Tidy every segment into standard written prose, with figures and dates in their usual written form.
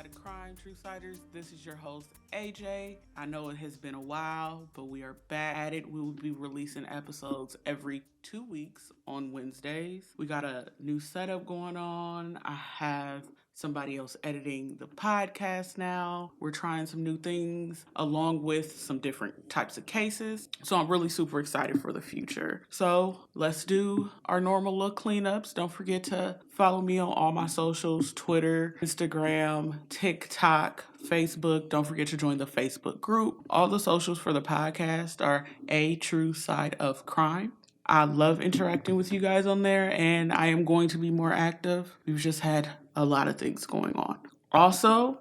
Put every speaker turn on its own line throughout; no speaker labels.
Mutilated Crime True Siders. This is your host, AJ. I know it has been a while, but we are back at it. We will be releasing episodes every 2 weeks on Wednesdays. We got a new setup going on. I have somebody else editing the podcast now. We're trying some new things along with some different types of cases. So I'm really super excited for the future. So let's do our normal little cleanups. Don't forget to follow me on all my socials, Twitter, Instagram, TikTok, Facebook. Don't forget to join the Facebook group. All the socials for the podcast are A True Side of Crime. I love interacting with you guys on there, and I am going to be more active. We've just had a lot of things going on. Also,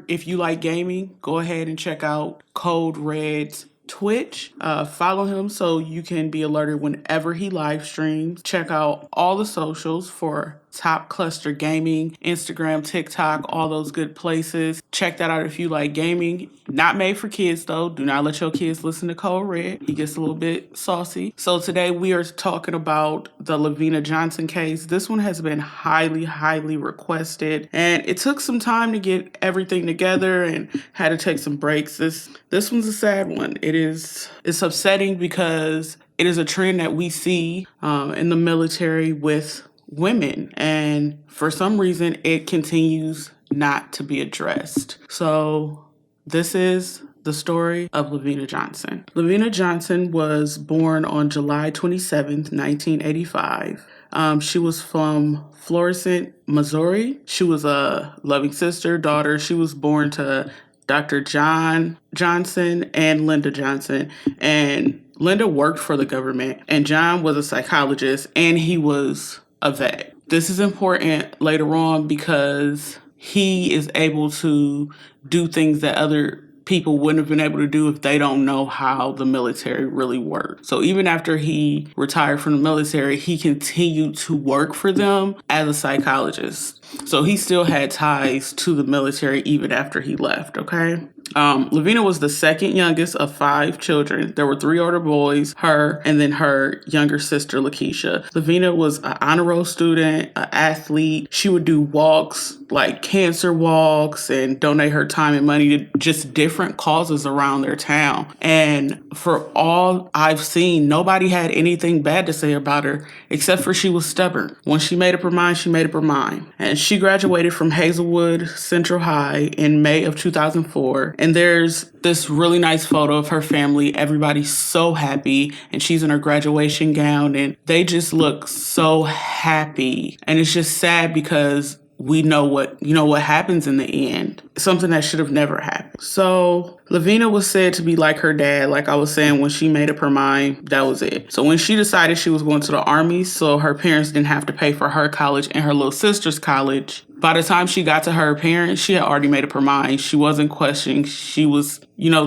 if you like gaming, go ahead and check out Code Red's Twitch. Follow him so you can be alerted whenever he live streams. Check out all the socials for Top Cluster Gaming, Instagram, TikTok, all those good places. Check that out if you like gaming. Not made for kids though. Do not let your kids listen to Code Red. He gets a little bit saucy. So today we are talking about the Lavena Johnson case. This one has been highly requested, and it took some time to get everything together and had to take some breaks. This one's a sad one. It's upsetting because it is a trend that we see in the military with women, and for some reason it continues not to be addressed. So this is the story of Lavena Johnson. Lavena Johnson was born on July 27th, 1985. She was from Florissant, Missouri. She was a loving sister, daughter. She was born to Dr. John Johnson and Linda Johnson, and Linda worked for the government, and John was a psychologist, and he was a vet. This is important later on because he is able to do things that other people wouldn't have been able to do if they don't know how the military really works. So even after he retired from the military, he continued to work for them as a psychologist. So he still had ties to the military even after he left, okay? Lavena was the second youngest of 5 children. There were 3 older boys, her, and then her younger sister, Lakeisha. Lavena was an honor roll student, an athlete. She would do walks, like cancer walks, and donate her time and money to just different causes around their town. And for all I've seen, nobody had anything bad to say about her, except for she was stubborn. When she made up her mind, she made up her mind. And she graduated from Hazelwood Central High in May of 2004. And there's this really nice photo of her family. Everybody's so happy, and she's in her graduation gown, and they just look so happy. And it's just sad because we know what happens in the end. Something that should have never happened. So Lavena was said to be like her dad. Like I was saying, when she made up her mind, that was it. So when she decided she was going to the Army, so her parents didn't have to pay for her college and her little sister's college, by the time she got to her parents, she had already made up her mind. She wasn't questioning. She was,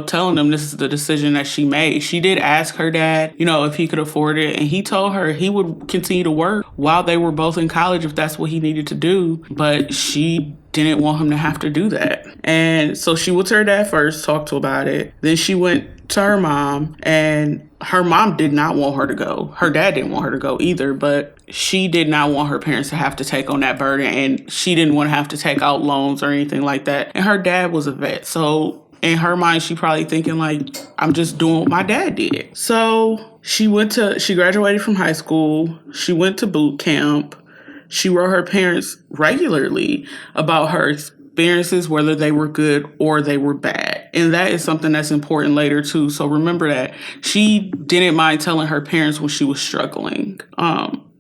telling them this is the decision that she made. She did ask her dad, if he could afford it. And he told her he would continue to work while they were both in college if that's what he needed to do. But she didn't want him to have to do that. And so she went to her dad first, talked to her about it. Then she went to her mom, and her mom did not want her to go. Her dad didn't want her to go either, but she did not want her parents to have to take on that burden, and she didn't want to have to take out loans or anything like that. And her dad was a vet, so in her mind, she probably thinking like, I'm just doing what my dad did. So she graduated from high school. She went to boot camp. She wrote her parents regularly about her experiences, whether they were good or they were bad. And that is something that's important later too. So remember that she didn't mind telling her parents when she was struggling.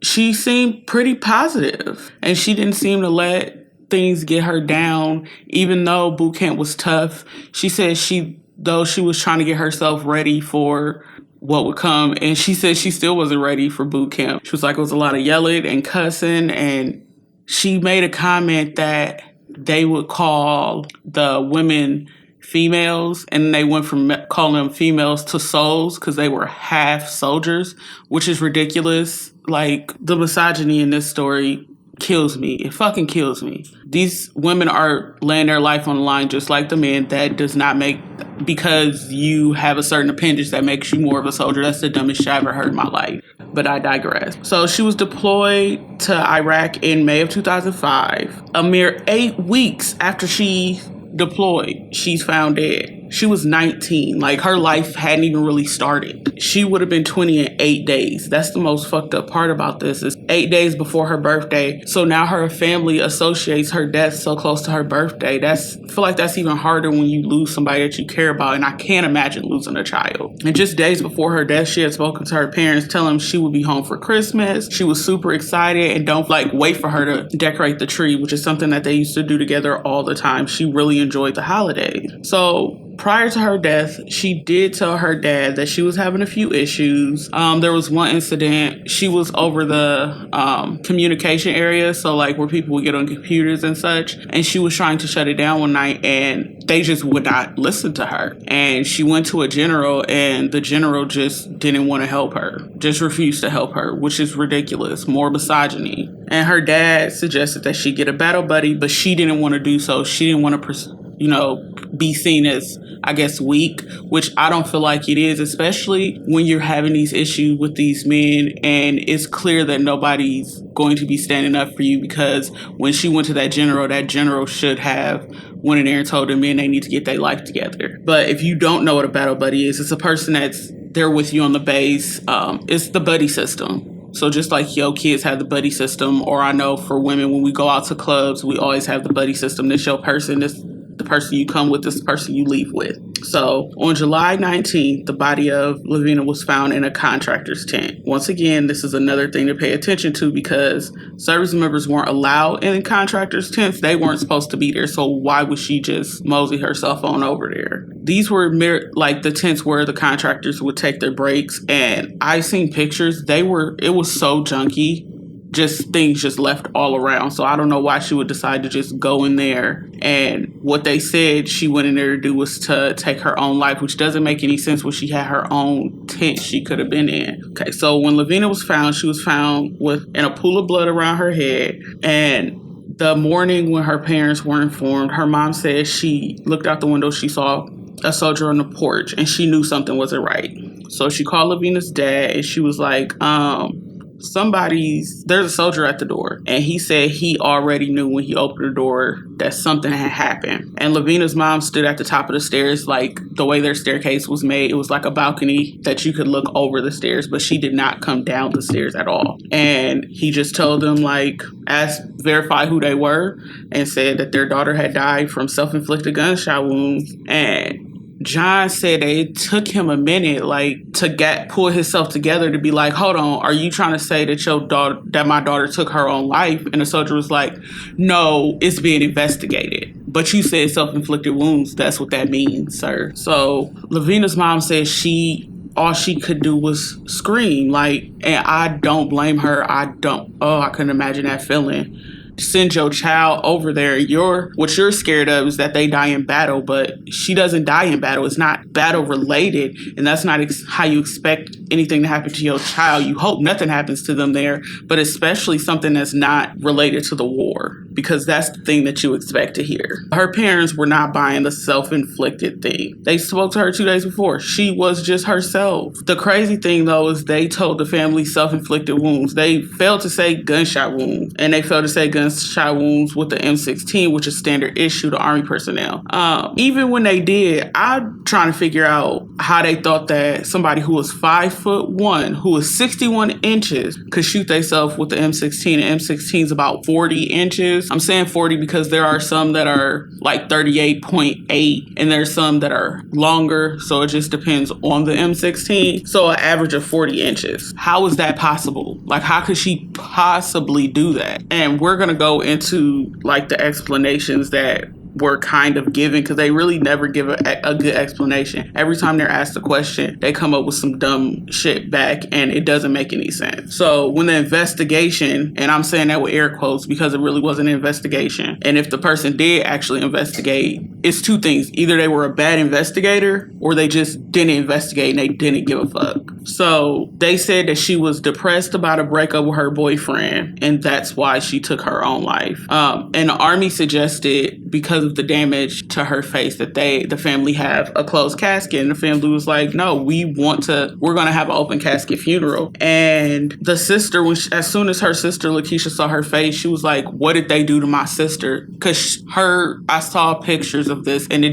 She seemed pretty positive, and she didn't seem to let things get her down, even though boot camp was tough. She said though she was trying to get herself ready for what would come, and she said she still wasn't ready for boot camp. She was like, it was a lot of yelling and cussing, and she made a comment that they would call the women females, and they went from calling them females to souls because they were half soldiers, which is ridiculous. Like, the misogyny in this story kills me. It fucking kills me. These women are laying their life on the line just like the men. That does not make, because you have a certain appendage that makes you more of a soldier. That's the dumbest shit I ever heard in my life. but I digress. So she was deployed to Iraq in May of 2005. A mere 8 weeks after she deployed, she's found dead. She was 19. Like, her life hadn't even really started. She would have been 20 in 8 days. That's the most fucked up part about this, is 8 days before her birthday. So now her family associates her death so close to her birthday. I feel like that's even harder when you lose somebody that you care about, and I can't imagine losing a child. And just days before her death, she had spoken to her parents, telling them she would be home for Christmas. She was super excited and don't wait for her to decorate the tree, which is something that they used to do together all the time. She really enjoyed the holidays. So prior to her death, she did tell her dad that she was having a few issues. There was one incident. She was over the communication area, so like where people would get on computers and such, and she was trying to shut it down one night, and they just would not listen to her. And she went to a general, and the general just didn't want to help her, just refused to help her, which is ridiculous, more misogyny. And her dad suggested that she get a battle buddy, but she didn't want to do so. She didn't want to be seen as, I guess, weak, which I don't feel like it is, especially when you're having these issues with these men and it's clear that nobody's going to be standing up for you, because when she went to that general should have went in there and told the men they need to get their life together. But if you don't know what a battle buddy is, it's a person that's there with you on the base. It's the buddy system. So just like your kids have the buddy system, or I know for women, when we go out to clubs, we always have the buddy system. This your person, this the person you come with, this is the person you leave with. So on July 19th, the body of Lavena was found in a contractor's tent. Once again, this is another thing to pay attention to, because service members weren't allowed in contractors' tents. They weren't supposed to be there. So why would she just mosey herself on over there? These were like the tents where the contractors would take their breaks. And I seen pictures. It was so junky. Just things just left all around. So I don't know why she would decide to just go in there. And what they said she went in there to do was to take her own life, which doesn't make any sense when she had her own tent she could have been in. Okay, so when Lavena was found, she was found in a pool of blood around her head. And the morning when her parents were informed, her mom said she looked out the window, she saw a soldier on the porch, and she knew something wasn't right. So she called Lavena's dad, and she was like, there's a soldier at the door. And he said he already knew when he opened the door that something had happened. And Lavena's mom stood at the top of the stairs, like the way their staircase was made. It was like a balcony that you could look over the stairs, but she did not come down the stairs at all. And he just told them, verify who they were, and said that their daughter had died from self-inflicted gunshot wounds. And John said it took him a minute, to pull himself together to be like, hold on, are you trying to say that my daughter took her own life? And the soldier was like, no, it's being investigated. But you said self-inflicted wounds. That's what that means, sir. So Lavena's mom said all she could do was scream, and I don't blame her. I couldn't imagine that feeling. Send your child over there. What you're scared of is that they die in battle, but she doesn't die in battle. It's not battle related, and that's not how you expect anything to happen to your child. You hope nothing happens to them there, but especially something that's not related to the war, because that's the thing that you expect to hear. Her parents were not buying the self-inflicted thing. They spoke to her 2 days before. She was just herself. The crazy thing, though, is they told the family self-inflicted wounds. They failed to say gunshot wounds, and they failed to say gunshot wounds with the M16, which is standard issue to Army personnel. Even when they did, I'm trying to figure out how they thought that somebody who was 5'1", who was 61 inches, could shoot themselves with the M16. And M16 is about 40 inches. I'm saying 40 because there are some that are like 38.8, and there's some that are longer. So it just depends on the M16. So an average of 40 inches. How is that possible? How could she possibly do that? And we're going to go into the explanations that were kind of given, because they really never give a good explanation. Every time they're asked a question, they come up with some dumb shit back, and it doesn't make any sense. So when the investigation, and I'm saying that with air quotes because it really wasn't an investigation, and if the person did actually investigate, it's two things. Either they were a bad investigator, or they just didn't investigate and they didn't give a fuck. So they said that she was depressed about a breakup with her boyfriend, and that's why she took her own life. And the Army suggested, because of the damage to her face that the family have a closed casket. And the family was like, no, we're going to have an open casket funeral. And the sister, as soon as her sister Lakeisha saw her face, she was like, what did they do to my sister? Because I saw pictures of this, and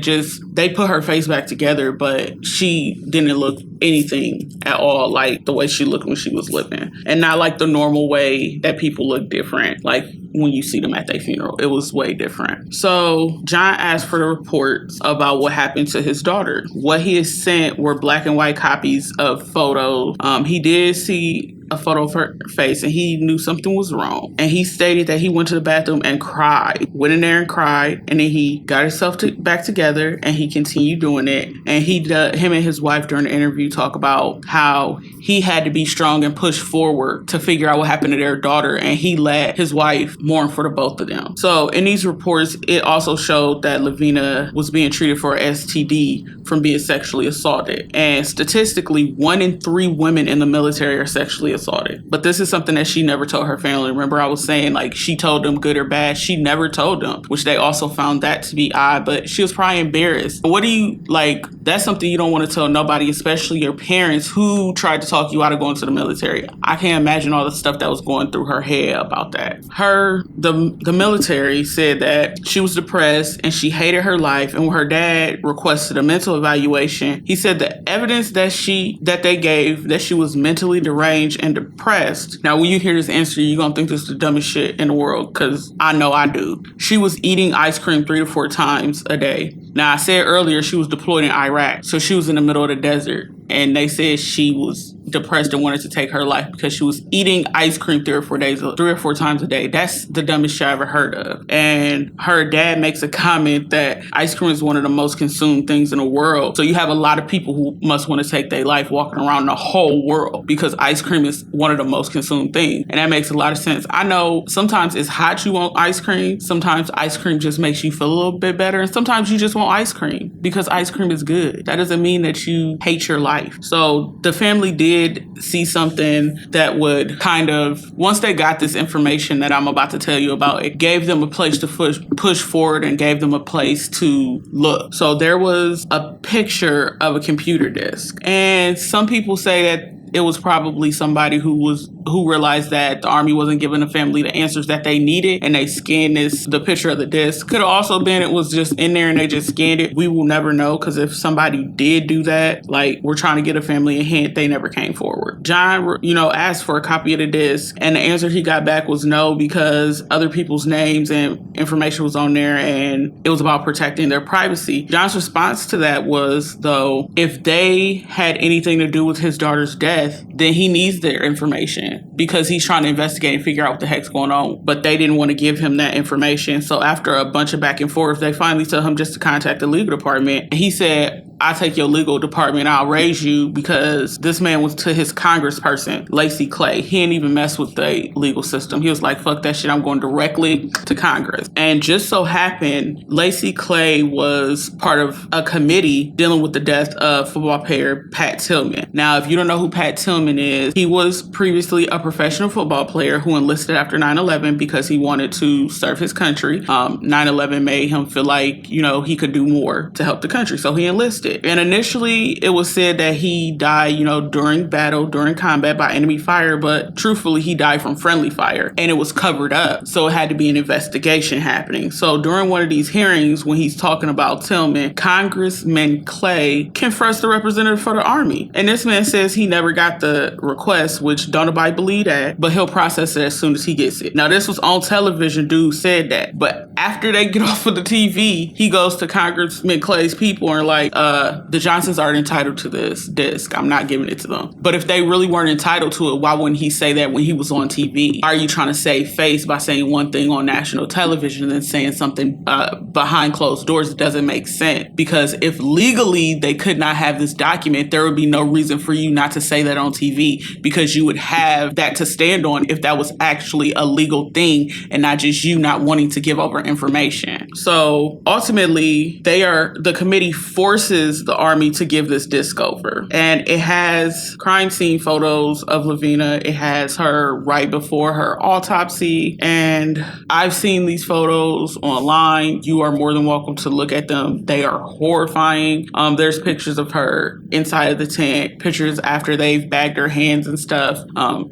they put her face back together, but she didn't look anything at all like the way she looked when she was living, and not like the normal way that people look different, like when you see them at their funeral. It was way different. So John asked for the reports about what happened to his daughter. What he had sent were black and white copies of photos. He did see a photo of her face, and he knew something was wrong. And he stated that he went to the bathroom and cried. Went in there and cried, and then he got himself back together, and he continued doing it. And him and his wife during the interview talk about how he had to be strong and push forward to figure out what happened to their daughter, and he let his wife mourn for the both of them. So in these reports, it also showed that Lavena was being treated for STD from being sexually assaulted. And statistically, 1 in 3 women in the military are sexually assaulted. But this is something that she never told her family. Remember, I was saying, like, she told them good or bad. She never told them, which they also found that to be odd, but she was probably embarrassed. That's something you don't want to tell nobody, especially your parents who tried to talk you out of going to the military. I can't imagine all the stuff that was going through her head about that. The military said that she was depressed and she hated her life, and when her dad requested a mental evaluation, he said the evidence that they gave that she was mentally deranged and depressed. Now, when you hear this answer, you're going to think this is the dumbest shit in the world, because I know I do. She was eating ice cream 3 to 4 times a day. Now, I said earlier she was deployed in Iraq, so she was in the middle of the desert, and they said she was depressed and wanted to take her life because she was eating ice cream 3 or 4 times a day. That's the dumbest shit I ever heard of. And her dad makes a comment that ice cream is one of the most consumed things in the world. So you have a lot of people who must want to take their life walking around the whole world because ice cream is one of the most consumed things. And that makes a lot of sense. I know sometimes it's hot, you want ice cream. Sometimes ice cream just makes you feel a little bit better. And sometimes you just want ice cream because ice cream is good. That doesn't mean that you hate your life. So the family did see something that would kind of, once they got this information that I'm about to tell you about, it gave them a place to push forward and gave them a place to look. So there was a picture of a computer disk, and some people say that it was probably somebody who realized that the Army wasn't giving the family the answers that they needed, and they scanned the picture of the disc. Could have also been it was just in there and they just scanned it. We will never know, because if somebody did do that, like, we're trying to get a family a hint, they never came forward. John, asked for a copy of the disc, and the answer he got back was no, because other people's names and information was on there, and it was about protecting their privacy. John's response to that was, though, if they had anything to do with his daughter's death, then he needs their information because he's trying to investigate and figure out what the heck's going on. But they didn't want to give him that information. So after a bunch of back and forth, they finally told him just to contact the legal department. And he said, I take your legal department, I'll raise you, because this man was to his congressperson, Lacey Clay. He didn't even mess with the legal system. He was like, fuck that shit, I'm going directly to Congress. And just so happened, Lacey Clay was part of a committee dealing with the death of football player Pat Tillman. Now, if you don't know who Pat Tillman is, he was previously a professional football player who enlisted after 9/11 because he wanted to serve his country. 9/11 made him feel like, he could do more to help the country. So he enlisted. And initially, it was said that he died, during combat by enemy fire. But truthfully, he died from friendly fire. And it was covered up. So it had to be an investigation happening. So during one of these hearings, when he's talking about Tillman, Congressman Clay confronts the representative for the Army. And this man says he never got the request, which don't nobody believe that, but he'll process it as soon as he gets it. Now, this was on television. Dude said that. But after they get off of the TV, he goes to Congressman Clay's people and like, the Johnsons aren't entitled to this disc. I'm not giving it to them. But if they really weren't entitled to it, why wouldn't he say that when he was on TV? Are you trying to save face by saying one thing on national television and then saying something behind closed doors? It doesn't make sense. Because if legally they could not have this document, there would be no reason for you not to say that on TV, because you would have that to stand on if that was actually a legal thing and not just you not wanting to give over information. So ultimately, the committee forces convinces the Army to give this disc over. And it has crime scene photos of Lavena. It has her right before her autopsy. And I've seen these photos online. You are more than welcome to look at them. They are horrifying. There's pictures of her inside of the tent, pictures after they've bagged her hands and stuff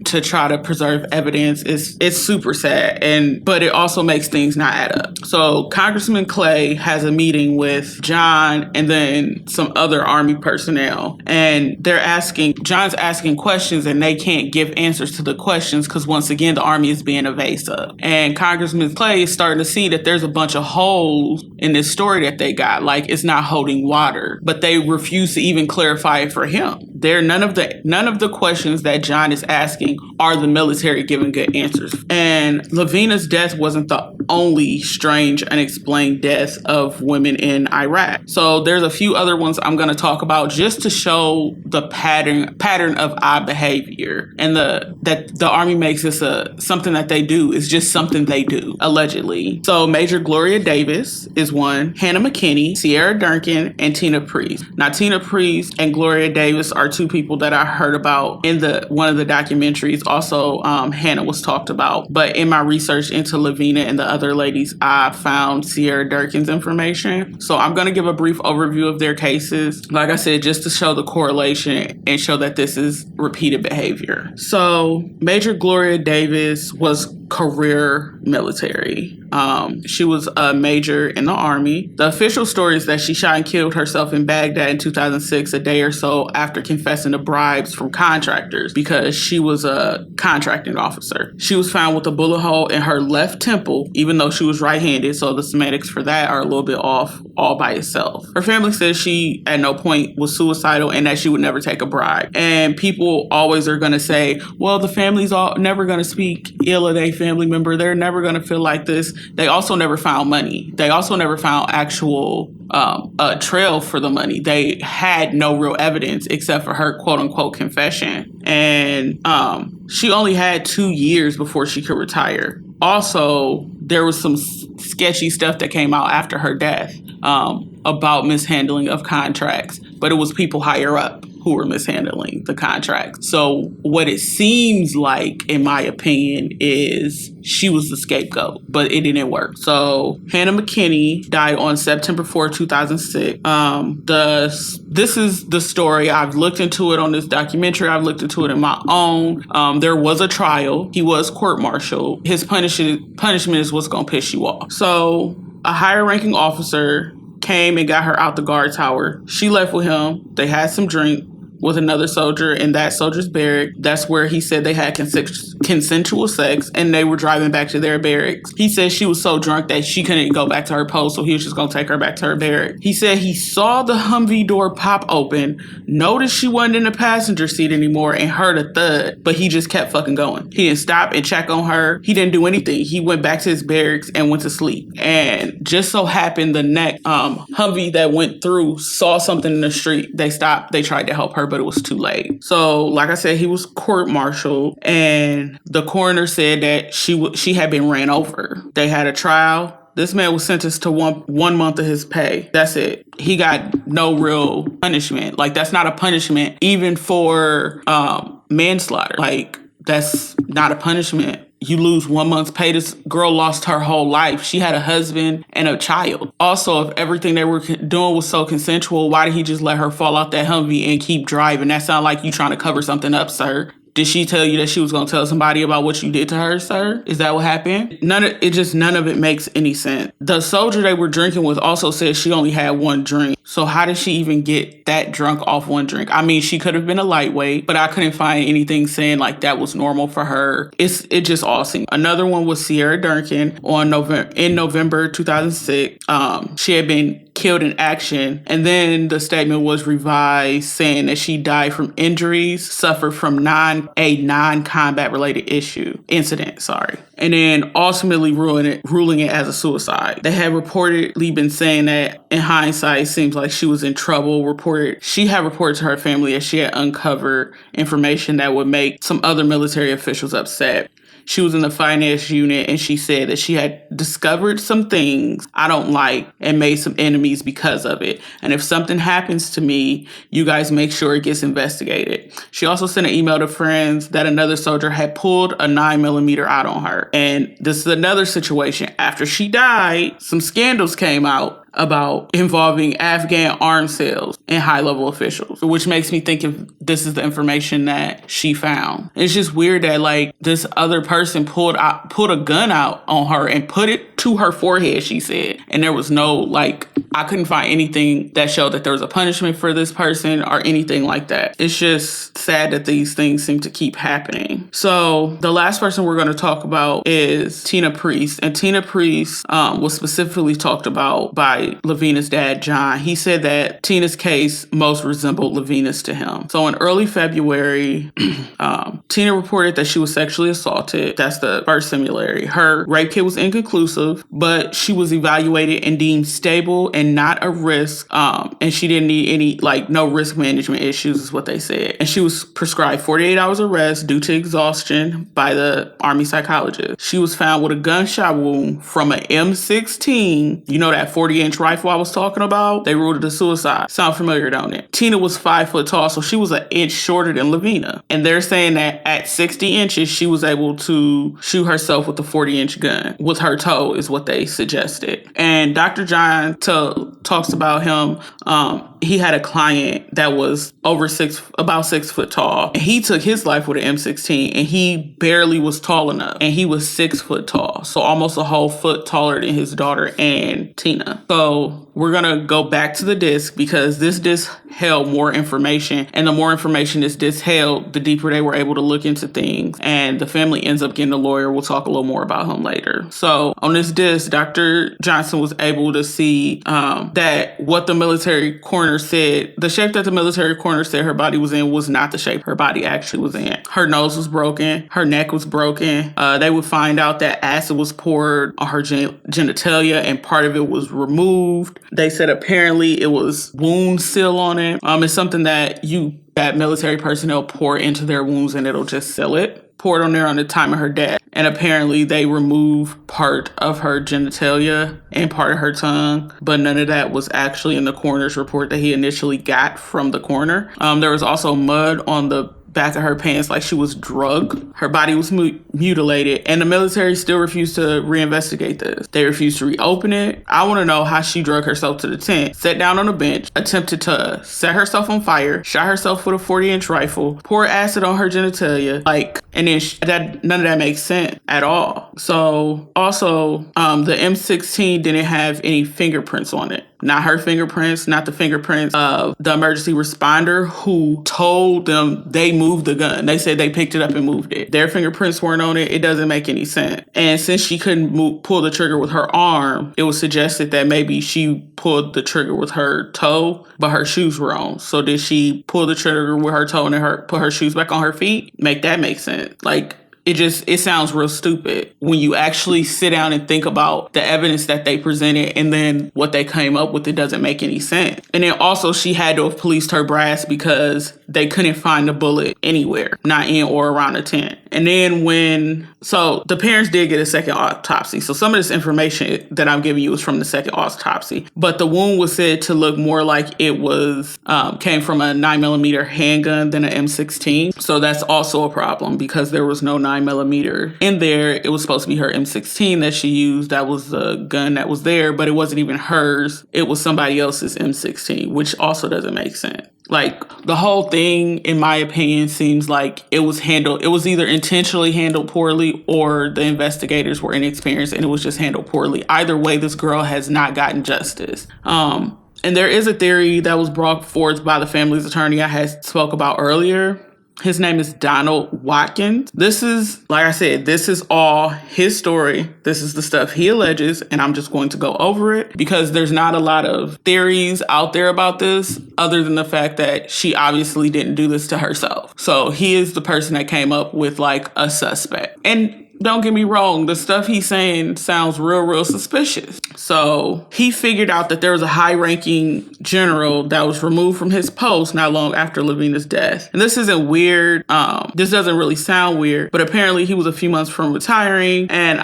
to try to preserve evidence. It's super sad, but it also makes things not add up. So Congressman Clay has a meeting with John and then some other Army personnel, and John's asking questions, and they can't give answers to the questions because once again the Army is being evasive. And Congressman Clay is starting to see that there's a bunch of holes in this story that they got, like it's not holding water, but they refuse to even clarify it for him. None of the questions that John is asking are the military giving good answers. And Lavena's death wasn't the only strange, unexplained deaths of women in Iraq. So there's a few other ones I'm going to talk about just to show the pattern of odd behavior, and that the Army makes this something that they do. It's just something they do, allegedly. So Major Gloria Davis is one, Hannah McKinney, Sierra Duncan, and Tina Priest. Now Tina Priest and Gloria Davis are two people that I heard about in one of the documentaries. Also, Hannah was talked about, but in my research into Lavena and the other ladies, I found Sierra Durkin's information. So I'm going to give a brief overview of their cases, like I said, just to show the correlation and show that this is repeated behavior. So Major Gloria Davis was career military. She was a major in the Army. The official story is that she shot and killed herself in Baghdad in 2006, a day or so after confessing to bribes from contractors because she was a contracting officer. She was found with a bullet hole in her left temple, even though she was right-handed, so the semantics for that are a little bit off all by itself. Her family says she at no point was suicidal and that she would never take a bribe. And people always are going to say, well, the family's never going to speak ill of their family member. They're never going to feel like this. They also never found money. They also never found actual a trail for the money. They had no real evidence except for her quote unquote confession. And she only had 2 years before she could retire. Also, there was some sketchy stuff that came out after her death about mishandling of contracts, but it was people higher up who were mishandling the contract. So what it seems like, in my opinion, is she was the scapegoat, but it didn't work. So Hannah McKinney died on September 4, 2006. This is the story. I've looked into it on this documentary. I've looked into it in my own. There was a trial. He was court-martialed. His punishment is what's going to piss you off. So a higher ranking officer came and got her out the guard tower. She left with him. They had some drink with another soldier in that soldier's barrack. That's where he said they had consensual sex, and they were driving back to their barracks. He said she was so drunk that she couldn't go back to her post, so he was just going to take her back to her barrack. He said he saw the Humvee door pop open, noticed she wasn't in the passenger seat anymore, and heard a thud, but he just kept fucking going. He didn't stop and check on her. He didn't do anything. He went back to his barracks and went to sleep. And just so happened the next Humvee that went through saw something in the street. They stopped. They tried to help her, but it was too late. So, like I said, he was court-martialed, and the coroner said that she had been ran over. They had a trial. This man was sentenced to one month of his pay. That's it. He got no real punishment. Like, that's not a punishment, even for manslaughter. Like, that's not a punishment. You lose 1 month's pay. This girl lost her whole life. She had a husband and a child. Also, if everything they were doing was so consensual, why did he just let her fall out that Humvee and keep driving? That sounds like you trying to cover something up, sir. Did she tell you that she was going to tell somebody about what you did to her, sir? Is that what happened? None of it makes any sense. The soldier they were drinking with also said she only had one drink. So how did she even get that drunk off one drink? I mean, she could have been a lightweight, but I couldn't find anything saying like that was normal for her. It just all seemed. Another one was Sierra Duncan in November 2006. She had been killed in action, and then the statement was revised saying that she died from injuries suffered from a non-combat related incident, and then ultimately ruling it as a suicide. They had reportedly been saying that in hindsight, it seems like she was in trouble. She had reported to her family that she had uncovered information that would make some other military officials upset. She was in the finance unit, and she said that she had discovered some things I don't like and made some enemies because of it. And if something happens to me, you guys make sure it gets investigated. She also sent an email to friends that another soldier had pulled a 9mm out on her. And this is another situation. After she died, some scandals came out about involving Afghan arms sales and high-level officials, which makes me think if this is the information that she found. It's just weird that like this other person pulled a gun out on her and put it to her forehead, she said, and there was no like, I couldn't find anything that showed that there was a punishment for this person or anything like that. It's just sad that these things seem to keep happening. So the last person we're going to talk about is Tina Priest, and Tina Priest was specifically talked about by Lavena's dad, John. He said that Tina's case most resembled Lavena's to him. So in early February, Tina reported that she was sexually assaulted. That's the first similarity. Her rape kit was inconclusive, but she was evaluated and deemed stable and not a risk. And she didn't need any, like, no risk management issues is what they said. And she was prescribed 48 hours of rest due to exhaustion by the Army psychologist. She was found with a gunshot wound from an M16, you know, that 40-inch rifle I was talking about. They ruled it a suicide. Sound familiar, don't it? Tina was 5 foot tall, so she was an inch shorter than Lavena. And they're saying that at 60 inches, she was able to shoot herself with a 40-inch gun with her toe is what they suggested. And Dr. John talks about him. He had a client that was about 6 foot tall. And he took his life with an M16, and he barely was tall enough. And he was 6 foot tall, so almost a whole foot taller than his daughter and Tina. So we're going to go back to the disc because this disc held more information. And the more information this disc held, the deeper they were able to look into things. And the family ends up getting a lawyer. We'll talk a little more about him later. So on this disc, Dr. Johnson was able to see that what the military coroner said, the shape that the military coroner said her body was in was not the shape her body actually was in. Her nose was broken. Her neck was broken. They would find out that acid was poured on her genitalia and part of it was removed. They said apparently it was wound seal on it. It's something that military personnel pour into their wounds and it'll just seal it. Poured on there on the time of her death. And apparently they removed part of her genitalia and part of her tongue, but none of that was actually in the coroner's report that he initially got from the coroner. There was also mud on the back of her pants, like she was drugged. Her body was mutilated, and the military still refused to reinvestigate this. They refused to reopen it. I want to know how she drug herself to the tent, sat down on a bench, attempted to set herself on fire, shot herself with a 40-inch rifle, poured acid on her genitalia, and then none of that makes sense at all. So also, the M16 didn't have any fingerprints on it. Not her fingerprints, not the fingerprints of the emergency responder who told them they moved the gun. They said they picked it up and moved it. Their fingerprints weren't on it. It doesn't make any sense. And since she couldn't pull the trigger with her arm, it was suggested that maybe she pulled the trigger with her toe, but her shoes were on. So did she pull the trigger with her toe and then put her shoes back on her feet? Make that make sense. It sounds real stupid when you actually sit down and think about the evidence that they presented and then what they came up with. It doesn't make any sense. And then also she had to have policed her brass because they couldn't find the bullet anywhere, not in or around the tent. And then so the parents did get a second autopsy. So some of this information that I'm giving you is from the second autopsy, but the wound was said to look more like it was, came from a 9mm handgun than an M16. So that's also a problem because there was no 9mm in there. It was supposed to be her M16 that she used. That was the gun that was there, but it wasn't even hers. It was somebody else's M16, which also doesn't make sense. The whole thing, in my opinion, seems like it was either intentionally handled poorly or the investigators were inexperienced and it was just handled poorly. Either way, this girl has not gotten justice. And there is a theory that was brought forth by the family's attorney I had spoke about earlier. His name is Donald Watkins. This is, like I said, this is all his story. This is the stuff he alleges, and I'm just going to go over it because there's not a lot of theories out there about this other than the fact that she obviously didn't do this to herself. So he is the person that came up with a suspect. And don't get me wrong, the stuff he's saying sounds real suspicious. So he figured out that there was a high-ranking general that was removed from his post not long after Lavena's death. And this isn't weird. This doesn't really sound weird, but apparently he was a few months from retiring. And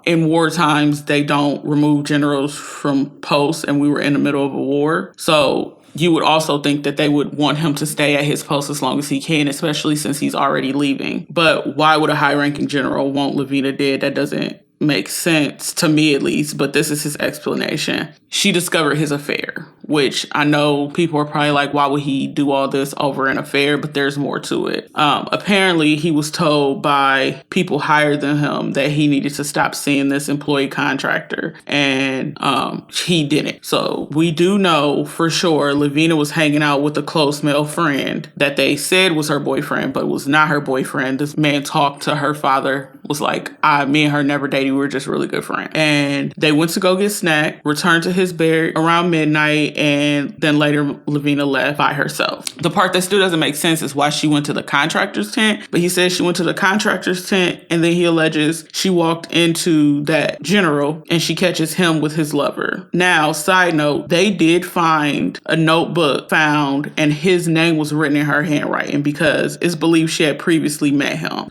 in war times, they don't remove generals from posts, and we were in the middle of a war. So you would also think that they would want him to stay at his post as long as he can, especially since he's already leaving. But why would a high-ranking general want Lavena dead? That doesn't make sense to me, at least, but this is his explanation. She discovered his affair, which I know people are probably like, why would he do all this over an affair? But there's more to it. Apparently, he was told by people higher than him that he needed to stop seeing this employee contractor, and he didn't. So we do know for sure Lavena was hanging out with a close male friend that they said was her boyfriend, but was not her boyfriend. This man talked to her father, was like, me and her never dated. We were just really good friends. And they went to go get snack, returned to his bed around midnight, and then later Lavena left by herself. The part that still doesn't make sense is why she went to the contractor's tent, but he says she went to the contractor's tent, and then he alleges she walked into that general and she catches him with his lover. Now, side note, they did find a notebook found, and his name was written in her handwriting because it's believed she had previously met him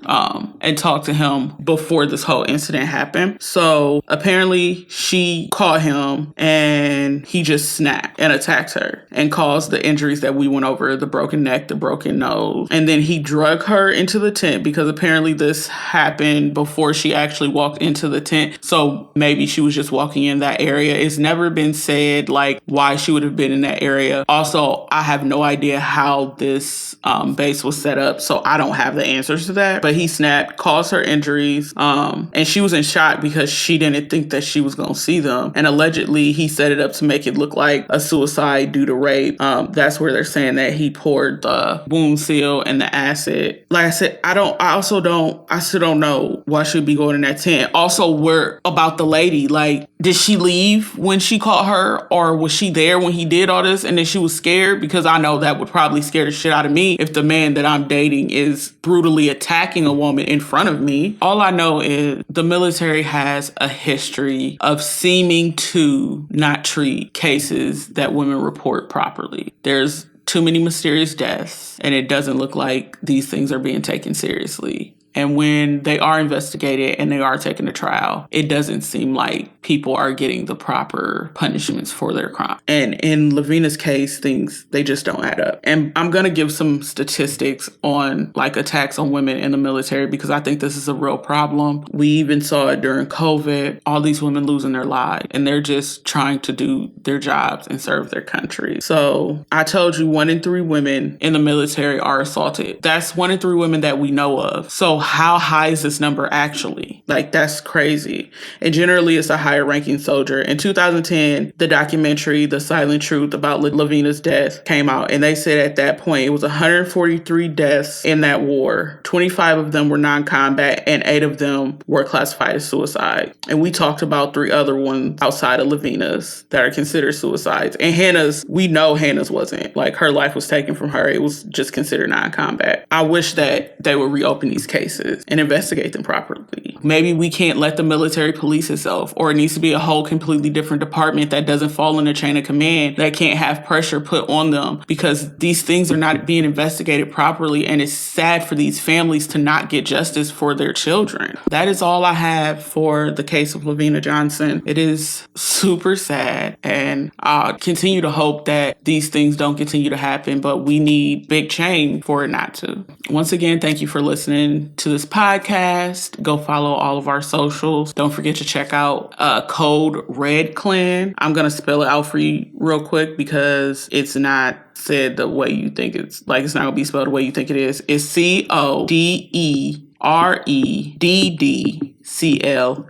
and talked to him before this whole incident happened. So apparently she caught him and he just snapped and attacked her and caused the injuries that we went over, the broken neck, the broken nose. And then he drug her into the tent because apparently this happened before she actually walked into the tent. So maybe she was just walking in that area. It's never been said like why she would have been in that area. Also, I have no idea how this base was set up, so I don't have the answers to that. But he snapped, caused her injuries, and she was in shock because she didn't think that she was going to see them. And allegedly, he set it up to make it look like a suicide due to rape. That's where they're saying that he poured the wound seal and the acid. Like I said, I still don't know why she'd be going in that tent. Also, where about the lady? Like, did she leave when she caught her, or was she there when he did all this and then she was scared? Because I know that would probably scare the shit out of me if the man that I'm dating is brutally attacking a woman in front of me. All I know is the military has a history of seeming to not treat cases that women report properly. There's too many mysterious deaths, and it doesn't look like these things are being taken seriously. And when they are investigated and they are taken to trial, it doesn't seem like people are getting the proper punishments for their crime. And in Lavena's case, they just don't add up. And I'm going to give some statistics on like attacks on women in the military because I think this is a real problem. We even saw it during COVID, all these women losing their lives, and they're just trying to do their jobs and serve their country. So I told you 1 in 3 women in the military are assaulted. That's 1 in 3 women that we know of. So how high is this number actually? Like, that's crazy. And generally, it's a higher ranking soldier. In 2010, the documentary, The Silent Truth about Lavena's death came out. And they said at that point, it was 143 deaths in that war. 25 of them were non-combat and 8 of them were classified as suicide. And we talked about 3 other ones outside of Lavena's that are considered suicides. And Hannah's, we know Hannah's wasn't. Like, her life was taken from her. It was just considered non-combat. I wish that they would reopen these cases and investigate them properly. Maybe we can't let the military police itself, or it needs to be a whole completely different department that doesn't fall in the chain of command, that can't have pressure put on them because these things are not being investigated properly, and it's sad for these families to not get justice for their children. That is all I have for the case of Lavena Johnson. It is super sad, and I continue to hope that these things don't continue to happen, but we need big change for it not to. Once again, thank you for listening to this podcast. Go follow all of our socials. Don't forget to check out CODEREDDCLAN. I'm going to spell it out for you real quick because it's not said the way you think it's, like, it's not going to be spelled the way you think it is. It's CODEREDD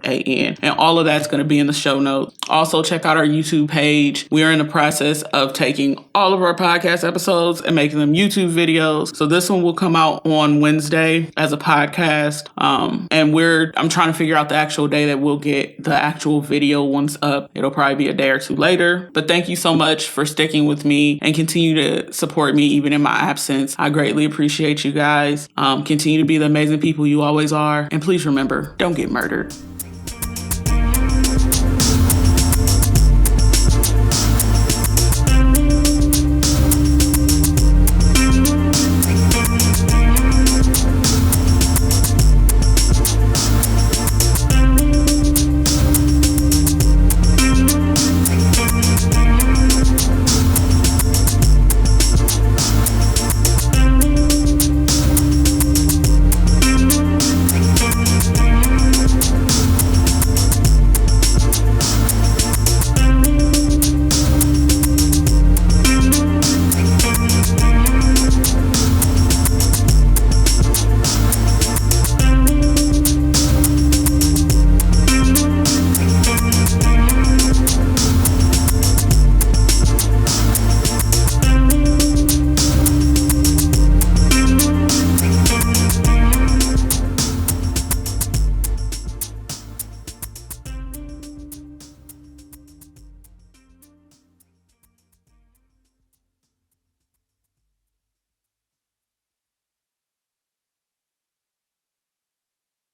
And all of that's going to be in the show notes. Also, check out our YouTube page. We are in the process of taking all of our podcast episodes and making them YouTube videos. So this one will come out on Wednesday as a podcast. And I'm trying to figure out the actual day that we'll get the actual video ones up. It'll probably be a day or two later. But thank you so much for sticking with me and continue to support me even in my absence. I greatly appreciate you guys. Continue to be the amazing people you always are. And please remember, don't get murdered.